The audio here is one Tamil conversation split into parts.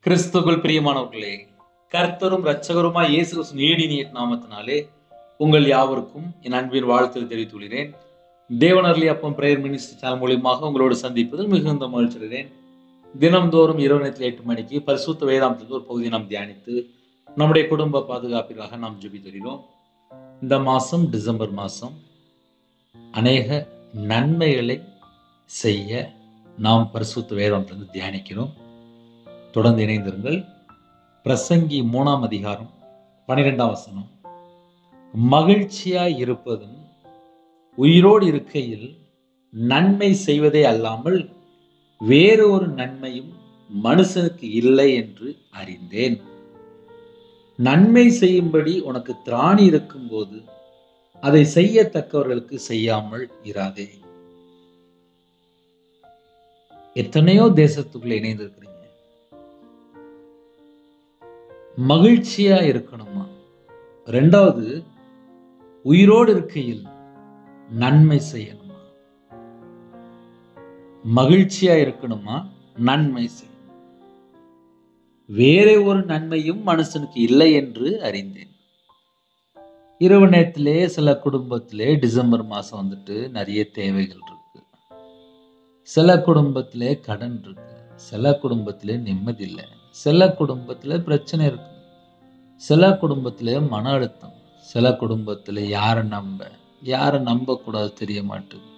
கிறிஸ்துவுக்குள் பிரியமானவர்களே, கர்த்தரும் இரட்சகருமாய் இயேசு கிறிஸ்துவின் ஈடினிய நாமத்தினாலே உங்கள் யாவருக்கும் என் அன்பின் வாழ்த்துக்களை தெரிவித்துக் கொள்கிறேன். தேவனர்லி அப்பம் பிரேயர் மினிஸ்ட்ரி சேனல் மூலியமாக உங்களோடு சந்திப்பதில் மிகுந்த மகிழ்ச்சி அடைகிறேன். தினம்தோறும் இரவு நேரத்தில் 8 மணிக்கு பரிசுத்த வேதாந்தத்தில் ஒரு பகுதியை நாம் தியானித்து நம்முடைய குடும்ப பாதுகாப்பிற்காக நாம் ஜெபிக்கிறோம். இந்த மாதம் டிசம்பர் மாதம் அநேக நன்மைகளை செய்ய நாம் பரிசுத்த வேதாந்தத்திலிருந்து தியானிக்கிறோம். தொடர்ந்து இணைந்திருங்கள். பிரசங்கி 3ஆம் அதிகாரம் 12ஆம் வசனம். மகிழ்ச்சியாய் இருப்பதும் உயிரோடு இருக்கையில் நன்மை செய்வதே அல்லாமல் வேறு ஒரு நன்மையும் மனுஷனுக்கு இல்லை என்று அறிந்தேன். நன்மை செய்யும்படி உனக்கு திராணி இருக்கும்போது அதை செய்யத்தக்கவர்களுக்கு செய்யாமல் இராதே. எத்தனையோ தேசத்துக்குள்ள இணைந்திருக்கிறீங்க. மகிழ்ச்சியா இருக்கணுமா? ரெண்டாவது, உயிரோடு இருக்கையில் நன்மை செய்யணுமா? மகிழ்ச்சியா இருக்கணுமா? நன்மை செய்யணும். வேற ஒரு நன்மையும் மனுஷனுக்கு இல்லை என்று அறிந்தேன். இரவு நேரத்திலே சில குடும்பத்திலே டிசம்பர் மாசம் வந்துட்டு நிறைய தேவைகள் இருக்கு. சில குடும்பத்திலே கடன் இருக்கு. சில குடும்பத்திலே நிம்மதி இல்லை. சில குடும்பத்துல பிரச்சனை இருக்கு. சில குடும்பத்துல மன அழுத்தம். சில குடும்பத்துல யாரை நம்ப கூடாது தெரிய மாட்டேங்குது.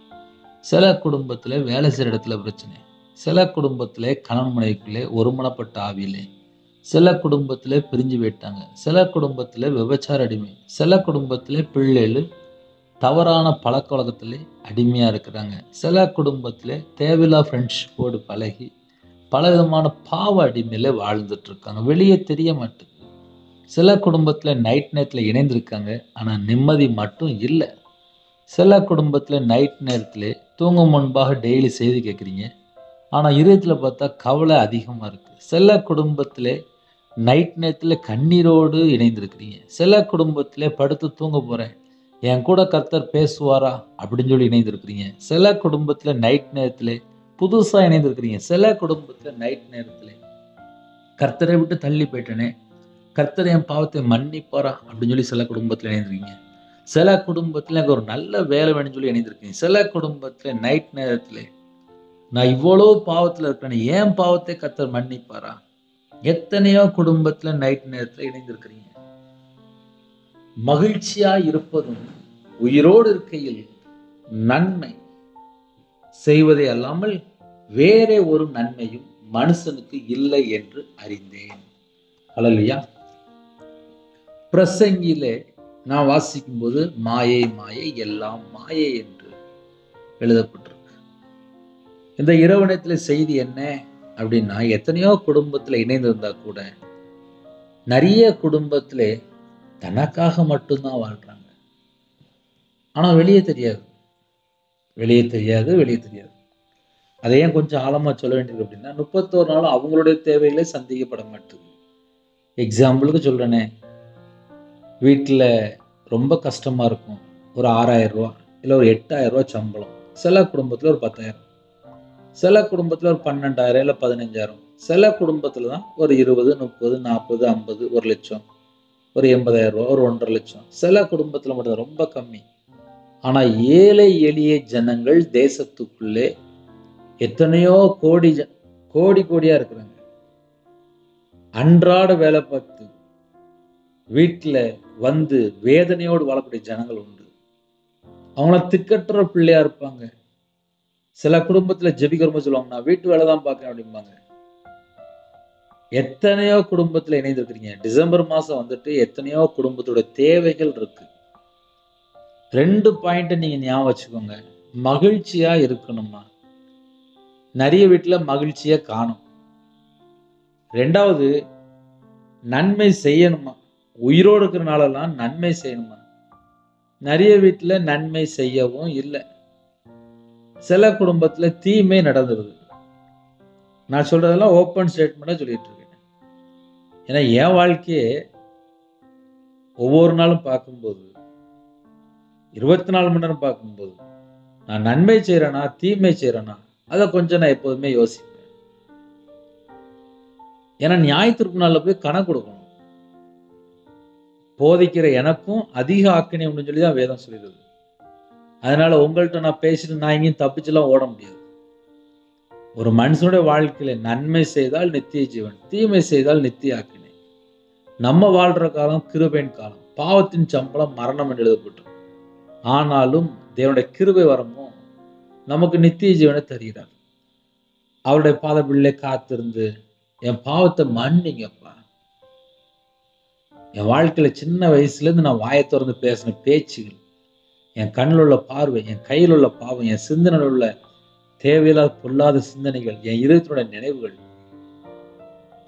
சில குடும்பத்துல வேலை செய்யற இடத்துல பிரச்சனை. சில குடும்பத்துல கணவன் மனைவிக்குள்ளே ஒருமனப்பட்ட ஆவியிலே. சில குடும்பத்துல பிரிஞ்சு போயிட்டாங்க. சில குடும்பத்துல விபச்சார அடிமை. சில குடும்பத்துல பிள்ளைகள் தவறான பழக்க வழக்கத்திலே அடிமையா இருக்கிறாங்க. சில குடும்பத்துல தேவையில்லா ஃப்ரெண்ட்ஷிப்போடு பழகி பலவிதமான பாவ அடிமையில வாழ்ந்துட்டு இருக்காங்க. வெளியே தெரிய மாட்டேங்குது. சில குடும்பத்துல நைட் நேரத்துல இணைந்திருக்காங்க. ஆனா நிம்மதி மட்டும் இல்லை. சில குடும்பத்துல நைட் நேரத்துல தூங்கும் முன்பாக டெய்லி செய்தி கேட்குறீங்க. ஆனா இதயத்துல பார்த்தா கவலை அதிகமா இருக்கு. சில குடும்பத்துல நைட் நேரத்துல கண்ணீரோடு இணைந்திருக்கிறீங்க. சில குடும்பத்துல படுத்து தூங்க போறேன், என் கூட கர்த்தர் பேசுவாரா அப்படின்னு சொல்லி இணைந்திருக்கிறீங்க. சில குடும்பத்துல நைட் நேரத்துல புதுசா இணைந்திருக்கிறீங்க. சில குடும்பத்துல நைட் நேரத்துல கர்த்தரை விட்டு தள்ளி போயிட்டேனே, கர்த்தர் என் பாவத்தை மன்னிப்பாரா அப்படின்னு சொல்லி சில குடும்பத்துல இணைந்திருக்கீங்க. சில குடும்பத்துல எனக்கு ஒரு நல்ல வேலை வேணும்னு சொல்லி இணைந்திருக்கீங்க. சில குடும்பத்துல நைட் நேரத்துல நான் இவ்வளவு பாவத்துல இருக்கிறேன், ஏன் பாவத்தை கர்த்தர் மன்னிப்பாரா? எத்தனையோ குடும்பத்துல நைட் நேரத்துல இணைந்திருக்கிறீங்க. மகிழ்ச்சியா இருப்பதும் உயிரோடு இருக்கையில் நன்மை செய்வதே அல்லாமல் வேற ஒரு நன்மையும் மனுஷனுக்கு இல்லை என்று அறிந்தேன். ஹல்லேலூயா. பிரசங்கியிலே நான் வாசிக்கும் போது மாயை மாயை எல்லாம் மாயை என்று எழுதப்பட்டிருக்கு. இந்த இரவு நேரத்துல செய்தி என்ன அப்படின்னா, எத்தனையோ குடும்பத்துல இணைந்திருந்தா கூட நிறைய குடும்பத்திலே தனக்காக மட்டும்தான் வாழ்றாங்க. ஆனா வெளியே தெரியாது. அதை ஏன் கொஞ்சம் ஆழமா சொல்ல வேண்டியது அப்படின்னா, 31 நாள் அவங்களுடைய தேவைகளே சந்திக்கப்பட மாட்டேங்குது. எக்ஸாம்பிளுக்கு சொல்றேனே, வீட்டில் ரொம்ப கஷ்டமா இருக்கும். ஒரு 6,000 ரூபா இல்லை ஒரு 8,000 ரூபா சம்பளம். சில குடும்பத்தில் ஒரு 10,000, சில குடும்பத்தில் ஒரு 12,000 இல்லை 15,000, சில குடும்பத்தில் தான் ஒரு 20, 30, 40, 50, 1 லட்சம், ஒரு 80,000 ரூபா, ஒரு 1,50,000 லட்சம். சில குடும்பத்தில் மட்டும் ரொம்ப கம்மி. ஆனால் ஏழை எளிய ஜனங்கள் தேசத்துக்குள்ளே எத்தனையோ கோடியா இருக்கிறாங்க. அன்றாட வேலை பார்த்து வீட்டில் வந்து வேதனையோடு வாழக்கூடிய ஜனங்கள் உண்டு. அவங்கள திக்கற்ற பிள்ளையா இருப்பாங்க. சில குடும்பத்துல ஜெபிக்கிறோம் சொல்லுவாங்க, நான் வீட்டு வேலை தான் பார்க்கறேன் அப்படிம்பாங்க. எத்தனையோ குடும்பத்துல இணைந்திருக்கிறீங்க. டிசம்பர் மாசம் வந்துட்டு எத்தனையோ குடும்பத்தோட தேவைகள் இருக்கு. 2 பாயிண்ட் நீங்க ஞாபகம் வச்சுக்கோங்க. மகிழ்ச்சியா இருக்கணுமா? நிறைய வீட்டுல மகிழ்ச்சியா காணும். 2வது, நன்மை செய்யணுமா? உயிரோடு இருக்கிறனாலலாம் நன்மை செய்யணுமா? நிறைய வீட்டுல நன்மை செய்யவும் இல்லை. சில குடும்பத்துல தீமை நடந்துருது. நான் சொல்றதெல்லாம் ஓப்பன் ஸ்டேட்மெண்டா சொல்லிட்டு இருக்கேன். ஏன்னா என் வாழ்க்கையே ஒவ்வொரு நாளும் பார்க்கும்போது, 24 மணி நேரம் பார்க்கும்போது, நான் நன்மை செய்யறேனா தீமை செய்யறேனா அதை கொஞ்சம் நான் எப்போதுமே யோசிப்பேன். ஏன்னா நியாயத்திற்கு நாளில் போய் கணக்கு கொடுக்கணும். போதிக்கிற எனக்கும் அதிக ஆக்கினை உண்டு சொல்லி தான் வேதம் சொல்லிடுது. அதனால உங்கள்கிட்ட நான் பேசிட்டு நான் எங்கேயும் தப்பிச்சுலாம் ஓட முடியாது. ஒரு மனுஷனுடைய வாழ்க்கையில நன்மை செய்தால் நித்திய ஜீவன், தீமை செய்தால் நித்திய ஆக்கினை. நம்ம வாழ்ற காலம் கிருபையின் காலம். பாவத்தின் சம்பளம் மரணம் என்று எழுதப்பட்டிருக்கு. ஆனாலும் தேவனுடைய கிருபை வரமோ நமக்கு நித்திய ஜீவனை தருகிறார். அவருடைய பாதபிள்ளை காத்திருந்து என் பாவத்தை மன்னிங்கப்பா. என் வாழ்க்கையில சின்ன வயசுல இருந்து நான் வாயை திறந்து பேசின பேச்சுகள், என் கண்ணில் உள்ள பார்வை, என் கையில் உள்ள பாவம், என் சிந்தனையில் உள்ள தேவையில்லாத பொல்லாத சிந்தனைகள், என் இதயத்தினுடைய நினைவுகள்,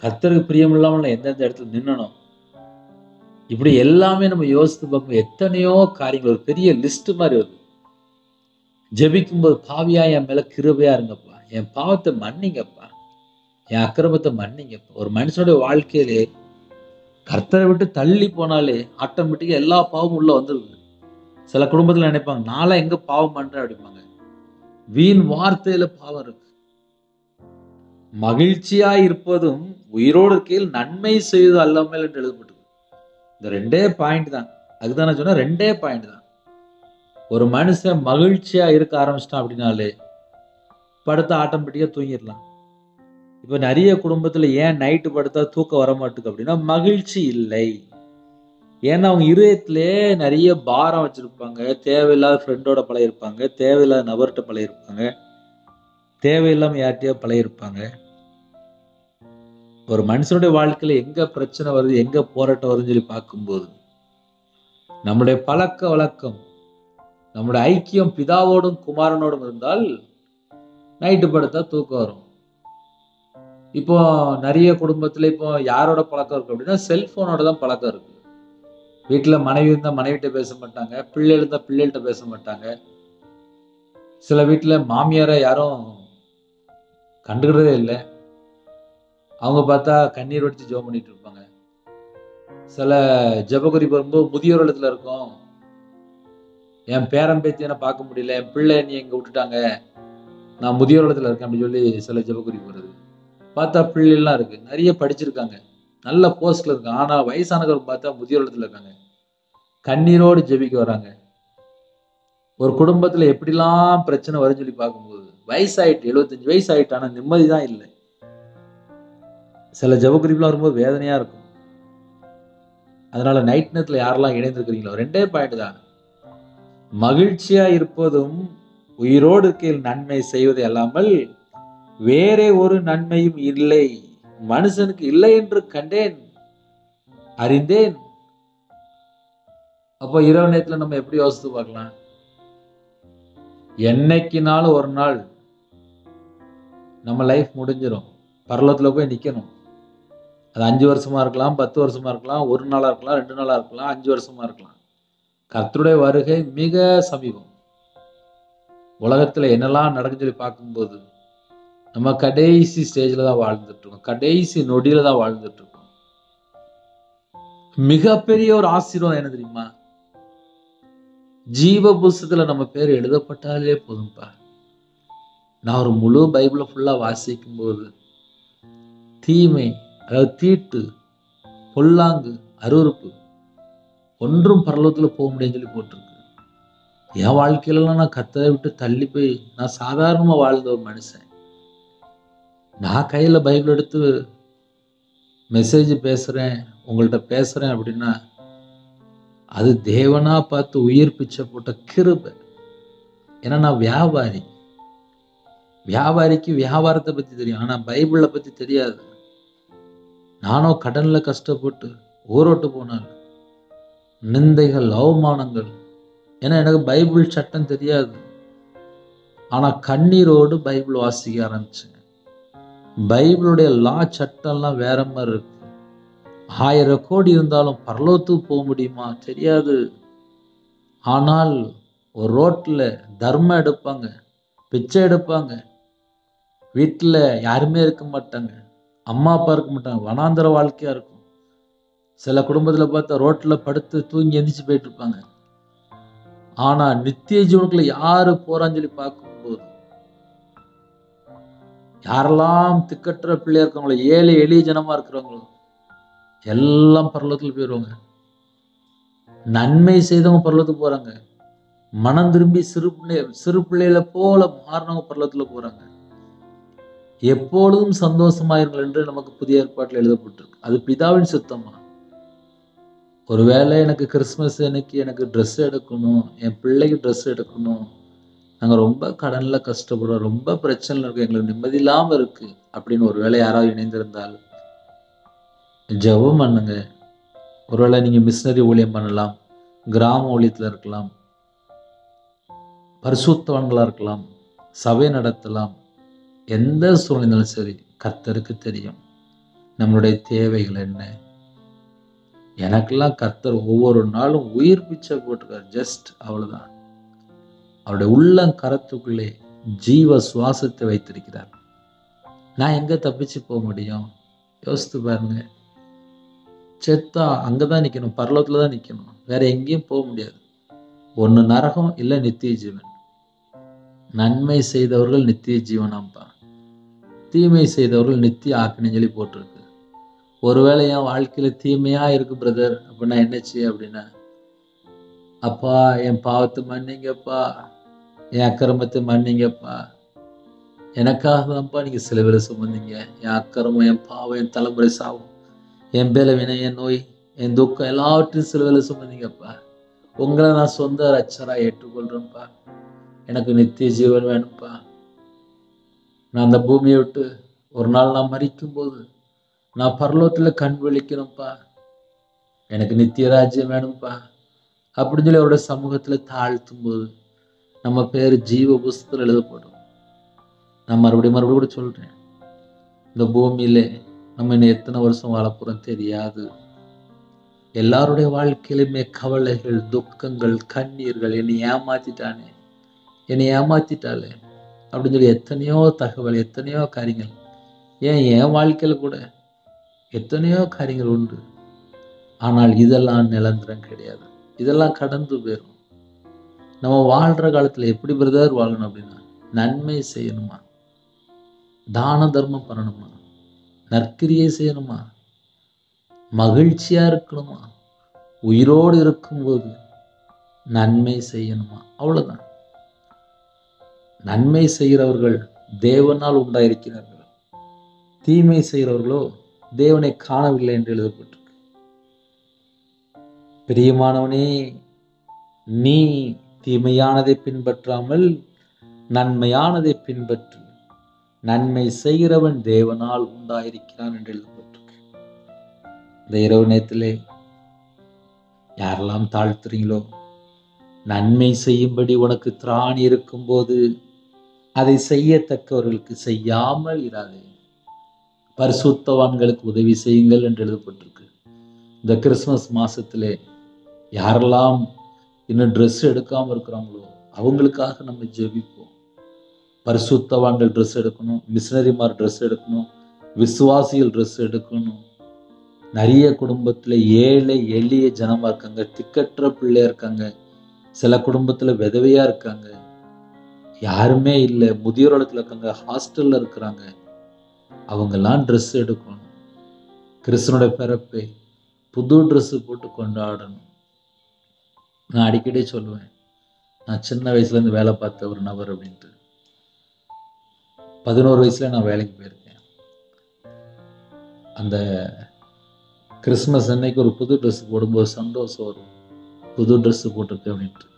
கர்த்தருக்கு பிரியமில்லாமல் எந்தெந்த இடத்துல நின்னணும், இப்படி எல்லாமே நம்ம யோசித்து பார்க்கும்போது எத்தனையோ காரியங்கள் ஒரு பெரிய லிஸ்ட் மாதிரி வருது. ஜெபிக்கும்போது பாவியா என் மேல கிருபையா இருங்கப்பா, என் பாவத்தை மன்னிங்கப்பா, என் அக்கிரமத்தை மன்னிங்கப்பா. ஒரு மனுஷனுடைய வாழ்க்கையிலே கர்த்தரை விட்டு தள்ளி போனாலே ஆட்டோமேட்டிக்கா எல்லா பாவமும் உள்ள வந்துருது. சில குடும்பத்துல நினைப்பாங்க நாளா எங்க பாவம் பண்றேன் அப்படிப்பாங்க. வீண் வார்த்தையில பாவம் இருக்கு. மகிழ்ச்சியா இருப்பதும் உயிரோடு இருக்கையில் நன்மை செய்வது அல்லாமல் என்று எழுதப்பட்டிருக்கு. இந்த ரெண்டே பாயிண்ட் தான். அதுதான் நான் சொன்ன ரெண்டே பாயிண்ட் தான். ஒரு மனுஷன் மகிழ்ச்சியா இருக்க ஆரம்பிச்சிட்டான் அப்படின்னாலே படுத்த ஆட்டோமேட்டிக்கா தூங்கிடலாம். இப்ப நிறைய குடும்பத்துல ஏன் நைட்டு படுத்தா தூக்கம் வர மாட்டுக்கு அப்படின்னா மகிழ்ச்சி இல்லை. ஏன்னா அவங்க இதயத்திலே நிறைய பாரம் வச்சிருப்பாங்க. தேவையில்லாத ஃப்ரெண்டோட பழகிருப்பாங்க, தேவையில்லாத நபர்கிட்ட பழகிருப்பாங்க, தேவையில்லாம யார்கிட்டயோ பழகிருப்பாங்க. ஒரு மனுஷனுடைய வாழ்க்கையில எங்க பிரச்சனை வருது, எங்க போராட்டம் வருதுன்னு சொல்லி பார்க்கும்போது நம்முடைய பழக்க வழக்கம், நம்முடைய ஐக்கியம் பிதாவோடும் குமாரனோடும் இருந்தால் நைட்டு படுத்தா தூக்கம் வரும். இப்போ நிறைய குடும்பத்துல இப்போ யாரோட பழக்கம் இருக்கு அப்படின்னா செல்போனோட தான் பழக்கம் இருக்கு. வீட்டுல மனைவி இருந்தா மனைவிட்ட பேச மாட்டாங்க, பிள்ளை இருந்தா பிள்ளைகிட்ட பேச மாட்டாங்க. சில வீட்டுல மாமியாரை யாரும் கண்டுக்கிறதே இல்லை. அவங்க பார்த்தா கண்ணீர் வடிச்சு ஜெபம் பண்ணிட்டு இருப்பாங்க. சில ஜெபகுறி வரும்போது முதியோர் இல்லத்துல இருக்கும், என் பேரன் பேத்தி என்ன பார்க்க முடியல, என் பிள்ளை நீ எங்க விட்டுட்டாங்க, நான் முதியோர் இல்லத்துல இருக்கேன் அப்படின்னு சொல்லி சில ஜெபகுறி வருது. பார்த்தா பிள்ளைலாம் இருக்கு, நிறைய படிச்சிருக்காங்க, நல்ல போஸ்ட்ல இருக்காங்க. ஆனா வயசானவர்கள் பார்த்தா முதியோர் இல்லத்துல இருக்காங்க, கண்ணீரோடு ஜெபிக்க வராங்க. ஒரு குடும்பத்துல எப்படிலாம் பிரச்சனை வரும்னு சொல்லி பார்க்கும்போது வயசாயிட்டு 75 வயசு ஆயிட்டு, ஆனா நிம்மதி தான் இல்லை. சில ஜெபகுறிப்புலாம் வரும்போது வேதனையா இருக்கும். அதனால நைட் நேரத்துல யாரெல்லாம் இணைந்திருக்கிறீங்களோ ரெண்டே பாயிண்ட் தான். மகிழ்ச்சியா இருப்பதும் உயிரோடு இருக்கையில் நன்மை செய்வது அல்லாமல் வேறே ஒரு நன்மையும் இல்லை. மனுஷனுக்கு இல்லை என்று கண்டேன், அறிந்தேன். அப்போ இரவு நேரத்துல நம்ம எப்படி யோசித்து பார்க்கலாம்? என்னைக்குனாலும் ஒரு நாள் நம்ம லைஃப் முடிஞ்சிடும், பரலோகத்துல போய் நிக்கணும். அது 5 வருஷமா இருக்கலாம், 10 வருஷமா இருக்கலாம், ஒரு நாளா இருக்கலாம், 2 நாளா இருக்கலாம், 5 வருஷமா இருக்கலாம். கர்த்தருடைய வருகை மிக சமீபம். உலகத்துல என்னெல்லாம் நடக்குன்னு சொல்லி பார்க்கும்போது நம்ம கடைசி ஸ்டேஜ்ல தான் வாழ்ந்துட்டு இருக்கோம், கடைசி நொடியில தான் வாழ்ந்துட்டு இருக்கோம். மிகப்பெரிய ஒரு ஆசீர்வாதம் என்ன தெரியுமா? ஜீவ புஸ்தகத்துல நம்ம பேர் எழுதப்பட்டாலே போதும்பா. நான் ஒரு முழு பைபிளை ஃபுல்லா வாசிக்கும் போது தீமை, அதாவது தீட்டு, பொல்லாங்கு, அருவருப்பு ஒன்றும் பரலோகத்துல போக முடியும்னு சொல்லி போட்டிருக்கு. என் வாழ்க்கையிலலாம் நான் கர்த்தரை விட்டு தள்ளி போய் நான் சாதாரணமா வாழ்ந்த ஒரு மனுஷன். நான் கையில பைபிள் எடுத்து மெசேஜ் பேசுறேன், உங்கள்கிட்ட பேசுறேன் அப்படின்னா அது தேவனா பார்த்து உயிர் பிச்சை போட்ட கிருபை. ஏன்னா நான் வியாபாரி. வியாபாரிக்கு வியாபாரத்தை பத்தி தெரியும், ஆனா பைபிளை பத்தி தெரியாது. நானும் கடன்ல கஷ்டப்பட்டு ஊரோட்டு போனாங்க, நிந்தைகள், அவமானங்கள். ஏன்னா எனக்கு பைபிள் சட்டம் தெரியாது. ஆனா கண்ணீரோடு பைபிள் வாசிக்க ஆரம்பிச்சேன். பைபிளுடைய லா சட்டம்லாம் வேற மாதிரி இருக்கு. 1000 கோடி இருந்தாலும் பரலோகத்துக்கு போக முடியுமா தெரியாது. ஆனால் ஒரு ரோட்ல தர்மம் எடுப்பாங்க, பிச்சை எடுப்பாங்க, வீட்டுல யாருமே இருக்க மாட்டாங்க, அம்மா அப்பா இருக்க மாட்டாங்க, வனாந்தர வாழ்க்கையா இருக்கும். சில குடும்பத்துல பார்த்தா ரோட்ல படுத்து தூங்கி எந்திரிச்சு போயிட்டு இருப்பாங்க. ஆனா நித்திய ஜீவனுக்குள்ள யாரு போறான்னு சொல்லி பார்க்கும்போது யாரெல்லாம் திக்கற்ற பிள்ளையா இருக்காங்களோ, ஏழை எளிய ஜனமா இருக்கிறவங்களோ எல்லாம் பரலோகத்தில் போயிடுவாங்க. நன்மை செய்தவங்க பரலோகத்துக்கு போறாங்க. மனம் திரும்பி சிறு பிள்ளைகளை போல மாறினவங்க பரலோகத்துல போறாங்க. எப்பொழுதும் சந்தோஷமாயிருங்கள் என்று நமக்கு புதிய ஏற்பாட்டில் எழுதப்பட்டிருக்கு. அது பிதாவின் சித்தமா? ஒருவேளை எனக்கு கிறிஸ்துமஸ் அன்னைக்கு எனக்கு ட்ரெஸ் எடுக்கணும், என் பிள்ளைக்கு ட்ரெஸ் எடுக்கணும், நாங்கள் ரொம்ப கடன்ல கஷ்டப்படுறோம், ரொம்ப பிரச்சனைல இருக்கு, எங்களுக்கு நிம்மதி இல்லாம இருக்கு அப்படின்னு ஒருவேளை யாராவது இணைந்திருந்தால் ஜெபம் பண்ணுங்க. ஒருவேளை நீங்க மிஷனரி ஊழியம் பண்ணலாம், கிராம ஊழியத்தில் இருக்கலாம், பரிசுத்தவான்களா இருக்கலாம், சபை நடத்தலாம். எந்த சூழ்நிலையும் சரி, கர்த்தருக்கு தெரியும் நம்மளுடைய தேவைகள் என்ன. எனக்கெல்லாம் கர்த்தர் ஒவ்வொரு நாளும் உயிர் பிச்சை போட்டிருக்கார். ஜஸ்ட் அவ்வளவுதான். அவருடைய உள்ளங்கரத்துக்குள்ளே ஜீவ சுவாசத்தை வைத்திருக்கிறார். நான் எங்க தப்பிச்சு போக முடியும்? யோசித்து பாருங்க. செத்தா அங்கதான் நிக்கணும், பரலோகத்துல தான் நிக்கணும், வேற எங்கேயும் போக முடியாது. ஒண்ணு நரகம், இல்ல நித்திய ஜீவன். நன்மை செய்தவர்கள் நித்திய ஜீவனாம்பா, தீமை செய்தவர்கள் நித்திய ஆக்கினைன்னு சொல்லி போட்டிருக்கு. ஒருவேளை என் வாழ்க்கையில தீமையா இருக்கு பிரதர் அப்படின்னா என்ன செய்ய அப்படின்னா, அப்பா என் பாவத்தை மன்னிங்கப்பா, என் அக்கிரமத்தை மன்னிங்கப்பா, எனக்காக தான்ப்பா நீங்க சிலுவையில சுமந்தீங்க, என் அக்கிரமம், என் பாவம், என் தலைமுறை சாவும், என் பலவீனம், என் நோய், என் துக்கம் எல்லாவற்றையும் சிலுவையில சுமந்தீங்கப்பா, உங்களை நான் சொந்த ரட்சரா ஏற்றுக்கொள்றேன்ப்பா, எனக்கு நித்திய ஜீவன் வேணும்ப்பா, நான் அந்த பூமியை விட்டு ஒரு நாள் நான் மரிக்கும் போது நான் பரலோகத்துல கண் விழிக்கணும்ப்பா, எனக்கு நித்திய ராஜ்யம் வேணும்ப்பா அப்படின்னு சொல்லி அவருடைய சமூகத்துல தாழ்த்தும் போது நம்ம பேர் ஜீவ புஸ்தகத்தில் எழுதப்படும். நான் மறுபடியும் கூட சொல்றேன், இந்த பூமியிலே நம்ம இன்னும் எத்தனை வருஷம் வாழப்போறோம் தெரியாது. எல்லாருடைய வாழ்க்கையிலுமே கவலைகள், துக்கங்கள், கண்ணீர்கள், என்னை ஏமாத்திட்டானே, என்னை ஏமாத்திட்டாளே அப்படின்னு சொல்லி எத்தனையோ தகவல், எத்தனையோ காரியங்கள். ஏன் என் வாழ்க்கையில கூட எத்தனையோ காரியங்கள் உண்டு. ஆனால் இதெல்லாம் நிரந்தரம் கிடையாது, இதெல்லாம் கடந்து போயிடும். நம்ம வாழ்ற காலத்துல எப்படி பிரதர் வாழணும் அப்படின்னா, நன்மை செய்யணுமா, தான தர்மம் பண்ணணுமா, நற்கிரியை செய்யணுமா, மகிழ்ச்சியா இருக்கணுமா, உயிரோடு இருக்கும்போது நன்மை செய்யணுமா, அவ்வளவுதான். நன்மை செய்கிறவர்கள் தேவனால் உண்டாயிருக்கிறார்கள், தீமை செய்கிறவர்களோ தேவனை காணவில்லை என்று எழுதப்பட்டிருக்கு. பிரியமானவனே, நீ தீமையானதை பின்பற்றாமல் நன்மையானதை பின்பற்று, நன்மை செய்கிறவன் தேவனால் உண்டாயிருக்கிறான் என்று எழுதப்பட்டிருக்கு. இந்த இரவு நேரத்திலே யாரெல்லாம் தாழ்த்துறீங்களோ, நன்மை செய்யும்படி உனக்கு திராணி இருக்கும்போது அதை செய்யத்தக்கவர்களுக்கு செய்யாமல் இராதே, பரிசுத்தவான்களுக்கு உதவி செய்யுங்கள் என்று எழுதப்பட்டிருக்கு. இந்த கிறிஸ்துமஸ் மாசத்திலே யாரெல்லாம் இன்னும் ட்ரெஸ் எடுக்காம இருக்கிறாங்களோ அவங்களுக்காக நம்ம ஜெபிப்போம். பரிசுத்தவான்கள் ட்ரெஸ் எடுக்கணும், மிஷனரிமார் ட்ரெஸ் எடுக்கணும், விசுவாசிகள் ட்ரெஸ் எடுக்கணும். நிறைய குடும்பத்துல ஏழை எளிய ஜனமா இருக்காங்க, திக்கற்ற பிள்ளையா இருக்காங்க, சில குடும்பத்துல விதவையா இருக்காங்க, யாருமே இல்லை, முதியோர் இடத்துல இருக்காங்க, ஹாஸ்டல்ல இருக்கிறாங்க. அவங்கெல்லாம் ட்ரெஸ் எடுக்கணும். கிறிஸ்துவனுடைய பிறப்பை புது ட்ரெஸ் போட்டு கொண்டாடணும். நான் அடிக்கடி சொல்லுவேன், நான் சின்ன வயசுல இருந்து வேலை பார்த்த ஒரு நபர் அப்படின்ட்டு. 11 வயசுல நான் வேலைக்கு போயிருக்கேன். அந்த கிறிஸ்துமஸ் அன்னைக்கு ஒரு புது ட்ரெஸ் போடும்போது சந்தோஷம் வரும், புது ட்ரெஸ் போட்டிருக்கு அப்படின்ட்டு.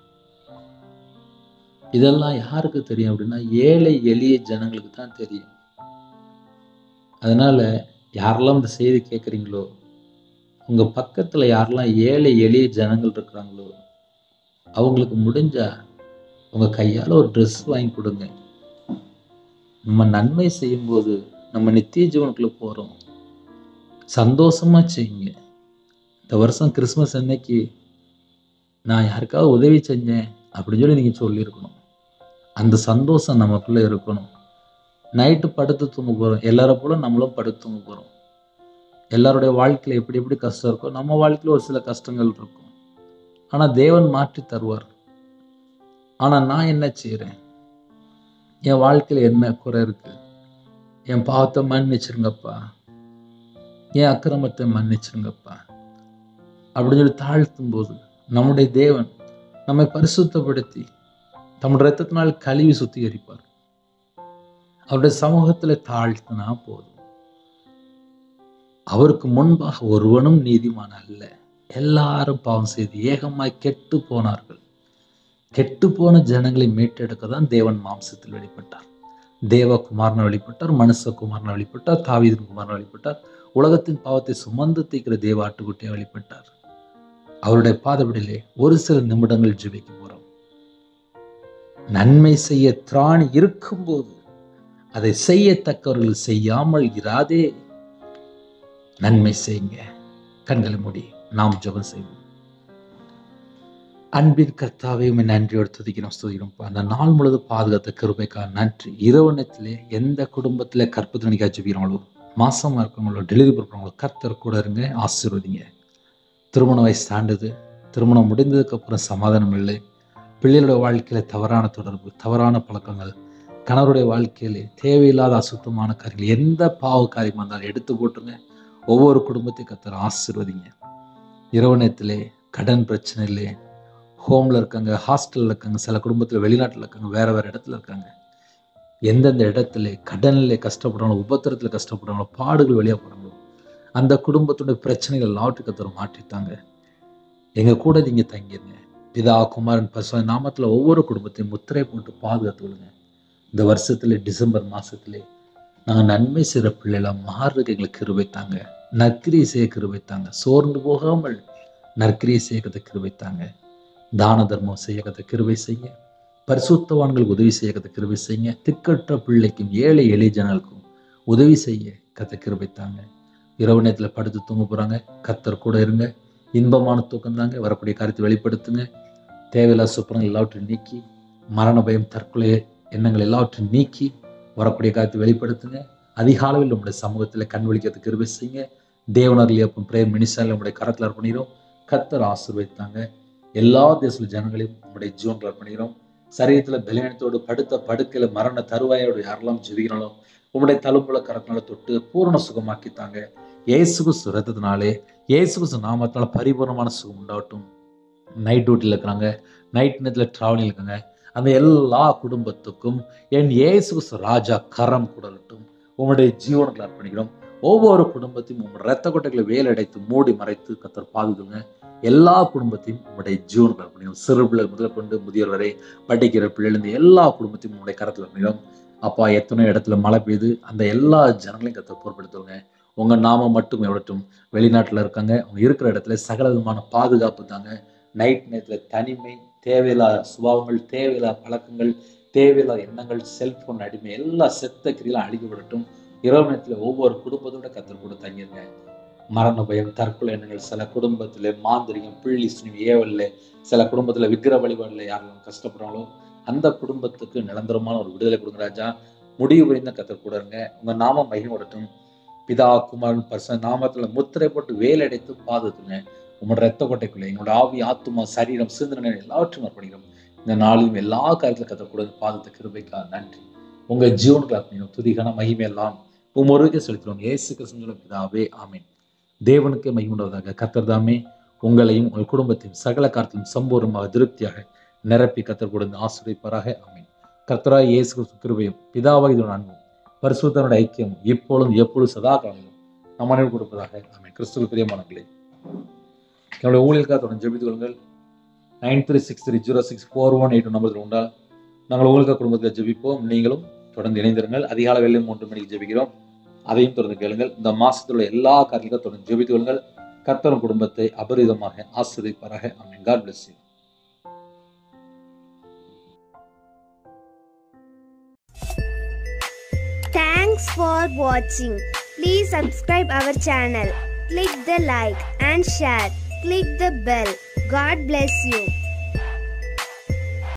இதெல்லாம் யாருக்கு தெரியும் அப்படின்னா, ஏழை எளிய ஜனங்களுக்கு தான் தெரியும். அதனால யாரெல்லாம் இந்த செய்தி கேட்குறீங்களோ, உங்க பக்கத்துல யாரெல்லாம் ஏழை எளிய ஜனங்கள் இருக்கிறாங்களோ அவங்களுக்கு முடிஞ்சா உங்க கையால ஒரு ட்ரெஸ் வாங்கி கொடுங்க. நம்ம நன்மை செய்யும்போது நம்ம நித்திய ஜீவனுக்குள்ள போறோம். சந்தோஷமா செய்யுங்க. இந்த வருஷம் கிறிஸ்துமஸ் அன்னைக்கு நான் யாருக்காவது உதவி செஞ்சேன் அப்படின்னு சொல்லி நீங்க சொல்லியிருக்கணும். அந்த சந்தோஷம் நமக்குள்ள இருக்கணும். நைட்டு படுத்து தூங்க போறோம், எல்லாரும் போல நம்மளும் படுத்து தூங்க போறோம். எல்லாருடைய வாழ்க்கையில எப்படி எப்படி கஷ்டம் இருக்கோ நம்ம வாழ்க்கையில ஒரு சில கஷ்டங்கள் இருக்கும். ஆனா தேவன் மாற்றி தருவார். ஆனா நான் என்ன செய்யறேன், என் வாழ்க்கையில என்ன குறை இருக்கு, என் பாவத்தை மன்னிச்சிருங்கப்பா, என் அக்கிரமத்தை மன்னிச்சிருங்கப்பா அப்படின்னு சொல்லி தாழ்த்தும் போது நம்முடைய தேவன் நம்மை பரிசுத்தப்படுத்தி தம்முடைய இரத்தத்தினால் கழுவி சுத்திகரிப்பார். அவருடைய சமூகத்தில் தாழ்த்தினா போதும். அவருக்கு முன்பாக ஒருவனும் நீதிமான் அல்ல, எல்லாரும் பாவம் செய்து ஏகமாய் கெட்டு போனார்கள். கெட்டு போன ஜனங்களை மீட்டெடுக்க தான் தேவன் மாம்சத்தில் வெளிப்பட்டார். தேவகுமாரனை வெளிப்பட்டார், மனுஷகுமாரனை வெளிப்பட்டார், தாவீதின் குமாரனை வெளிப்பட்டார், உலகத்தின் பாவத்தை சுமந்து தீக்கிற தேவ ஆட்டுக்குட்டியை வெளிப்பட்டார். அவருடைய பாதபடியிலே ஒரு சில நிமிடங்கள் ஜெபிக்க போறோம். நன்மை செய்ய திராணி இருக்கும்போது அதை செய்யத்தக்கவர்கள் செய்யாமல் இராதே. நன்மை செய்யுங்க. கண்களை மூடி நாம் ஜெபம் செய்வோம். அன்பின் கர்த்தாவே, உம்மை நன்றியோடு துதிக்கிறோம். அந்த நாள் முழுது பாதுகாத்த கிருபைக்காக நன்றி. இரவு நேரத்திலே எந்த குடும்பத்தில் கற்பத்தினிக்காக ஜெபிக்கிறவங்களோ, மாசமா இருக்கிறவங்களோ, டெலிவரி பண்ணுறவங்களோ, கர்த்தர் கூட இருங்க, ஆசீர்வதிங்க. திருமண வயசு தாண்டுது, திருமணம் முடிந்ததுக்கு அப்புறம் சமாதானம் இல்லை, பிள்ளைகளுடைய வாழ்க்கையில தவறான தொடர்பு, தவறான பழக்கங்கள், கணவருடைய வாழ்க்கையிலே தேவையில்லாத அசுத்தமான காரியங்கள், எந்த பாவ காரியமாக இருந்தாலும் எடுத்து போட்டுருங்க. ஒவ்வொரு குடும்பத்தையும் கர்த்தர் ஆசீர்வதிங்க. இரவு நேரத்திலே கடன் பிரச்சனை இல்லை, ஹோமில் இருக்காங்க, ஹாஸ்டலில் இருக்காங்க, சில குடும்பத்தில் வெளிநாட்டில் இருக்காங்க, வேறு வேறு இடத்துல இருக்காங்க. எந்தெந்த இடத்துல கடனில் கஷ்டப்படுறாங்களோ, உபத்திரத்தில் கஷ்டப்படுறாங்களோ, பாடுகள் வெளியாக போகிறாங்களோ, அந்த குடும்பத்துடைய பிரச்சனைகள் எல்லாவற்றையும் கர்த்தர் மாற்றித்தாங்க. எங்கள் கூட நீங்கள் தங்கிருங்க. பிதா, குமாரன், பரிசுத்த நாமத்தில் ஒவ்வொரு குடும்பத்தையும் முத்திரை போட்டு பாதுகாத்து விடுங்க. இந்த வருஷத்துல டிசம்பர் மாதத்திலே நாங்கள் நன்மை செய்கிற பிள்ளைலாம் மாறுறதுக்கு எங்களுக்கு கிருபைத்தாங்க. நற்கிரியை செய்ய கிருபைத்தாங்க. சோர்ந்து போகாமல் நற்கிரியை செய்ய கத்த கிருபைத்தாங்க. தான தர்மம் செய்ய கத்த கிருபை செய்ய, பரிசுத்தவான்களுக்கு உதவி செய்ய கத்த கிருபை செய்ய, திக்கற்ற பிள்ளைக்கும் ஏழை எளிய ஜனங்களுக்கும் உதவி செய்ய கத்த கிருபைத்தாங்க. இரவு நேரத்தில் படுத்து தூங்க போகிறாங்க, கர்த்தர் கூட இருங்க. இன்பமான தூக்கம் தாங்க. வரக்கூடிய காரியத்தை வெளிப்படுத்துங்க. தேவையில்லாத சுப்பனங்கள் எல்லாவற்றையும் நீக்கி, மரண பயம், தற்கொலை எண்ணங்கள் எல்லாவற்றையும் நீக்கி வரக்கூடிய காரியத்தை வெளிப்படுத்துங்க. அதிகாலையில் நம்முடைய சமூகத்தில் கண் விழிக்கிறதுக்கு கிருபை செய்யுங்க. தேவனர்கள் எப்போ பிரேயர் மினிஸ்டரில் நம்முடைய கரத்தில் அர்ப்பணிக்கிறோம். கர்த்தர் ஆசீர்வதித்தாங்க. எல்லா தேச ஜனங்களையும் நம்முடைய ஜீவன்கள் அர்ப்பணிக்கிறோம். சரீரத்தில் பலவீனத்தோடு படுத்த படுக்கையில் மரண தருவாயோடு யாரெல்லாம் ஜெபிக்கிறாங்களோ உங்களுடைய தழும்புல கரத்தினால தொட்டு பூரண சுகமாக்கித்தாங்க. இயேசு கிறிஸ்து ரத்தத்தினாலே, இயேசு கிறிஸ்து நாமத்தினால பரிபூர்ணமான சுகம் உண்டாகட்டும். நைட் டியூட்டியில் இருக்கிறாங்க, நைட் நேரத்தில் ட்ராவலிங் இருக்காங்க, அந்த எல்லா குடும்பத்துக்கும் என் இயேசு கிறிஸ்து ராஜா கரம் கூடலட்டும். உங்களுடைய ஜீவனங்களை அர்ப்பணிக்கிறோம். ஒவ்வொரு குடும்பத்தையும் உங்களுடைய ரத்த கொட்டைகளை வேலடைத்து மூடி மறைத்து கர்த்தர் பாதுகாங்க. எல்லா குடும்பத்தையும் உங்களுடைய ஜீவனங்களை அர்ப்பணிக்கிறோம். சிறு பிள்ளை முதல் கொண்டு முதியோர் வரை படிக்கிற பிள்ளைலேருந்து எல்லா குடும்பத்தையும் உங்களுடைய கரத்தில் அர்ப்பணிக்கிறோம். அப்பா, எத்தனை இடத்துல மழை பெய்யுது, அந்த எல்லா ஜனங்களையும் கர்த்தர் பொறுப்படுத்துவாங்க. உங்கள் நாமம் மட்டும் எவ்வளோட்டும். வெளிநாட்டில் இருக்காங்க, அவங்க இருக்கிற இடத்துல சகல விதமான பாதுகாப்பு தாங்க. நைட் நேரத்தில் தனிமை, தேவையில்லாத சுபாவங்கள், தேவையில்லாத பழக்கங்கள், தேவையில்லாத எண்ணங்கள், செல்போன் அடிமை எல்லா செத்த கிரியெல்லாம் அழிக்கப்படட்டும். இரவு நேரத்தில் ஒவ்வொரு குடும்பத்தோட கர்த்தர் கூட தங்கிருங்க. மரண பயம், தற்கொலை எண்ணங்கள், சில குடும்பத்தில் மாந்திரிகம், பிள்ளி சுனிவு, ஏவல்ல, சில குடும்பத்தில் விக்கிர வழிபாடில் யாரெல்லாம் கஷ்டப்படுறாங்களோ அந்த குடும்பத்துக்கு நிரந்தரமான ஒரு விடுதலை கொடுங்க ராஜா. முடிவு புரிந்த கர்த்தர் கூட இருங்க. உங்கள் நாமம் மகிமைப்படட்டும். பிதா, குமாரன், பரிசுத்த நாமத்தில் முத்திரை போட்டு வேலடைத்து பாதுகாத்துங்க. உங்களோட ரத்த கொட்டைக்குள்ளே எங்களோட ஆவி, ஆத்துமா, சரீரம், சிந்தனை எல்லாவற்றையும் அர்ப்பணிக்கிறோம். இந்த நாளிலும் எல்லா காரியத்திலும் கர்த்தர் கூட பாதுகாத்த கிருபைக்காக நன்றி. உங்கள் ஜீவனுக்கு அர்ப்பணிக்கிறோம். துதிகான மகிமையெல்லாம் உமொருக்கே செலுத்துகிறோம். இயேசு கிறிஸ்துவின் பிதாவே, ஆமென். தேவனுக்கே மகிமையுள்ளதாக. கர்த்தர் தாமே உங்களையும் உங்கள் குடும்பத்தையும் சகல காரியத்திலும் சம்பூர்ணமாக திருப்தியாக நிரப்பி கர்த்தர் கொடுத்து ஆசீர்வதிப்பாராக. ஆமென். கர்த்தராகிய இயேசு கிறிஸ்து கிருபையும் பிதாவாகிய அன்பும் பரிசுத்தனுடைய ஐக்கியம் இப்பொழுதும் எப்பொழுது சதா காலங்களும் நம் அனைவரும் கொடுப்பதாக. ஆமென். கிறிஸ்துவுக்கு பிரியமானவர்களே, என்னுடைய ஊழியர்களுக்காக தொடர்ந்து ஜெபித்துக் கொள்ளுங்கள். 9363064182 நம்பர் உண்டால் நாங்கள் ஊழியர் குடும்பத்தில் ஜெபிப்போம். நீங்களும் தொடர்ந்து இணைந்திருங்கள். அதிகாலை வேளையில் 3 மணிக்கு ஜெபிக்கிறோம். அதையும் தொடர்ந்து கேளுங்கள். இந்த மாசத்துல எல்லா காரியங்களும் தொடர்ந்து ஜெபித்துக் கொள்ளுங்கள். கர்த்தர் குடும்பத்தை அபரிதமாக ஆசீர்வதிப்பாராக. ஆமென். God bless you. Thanks for watching. Please subscribe our channel. Click the like and share. Click the bell. God bless you.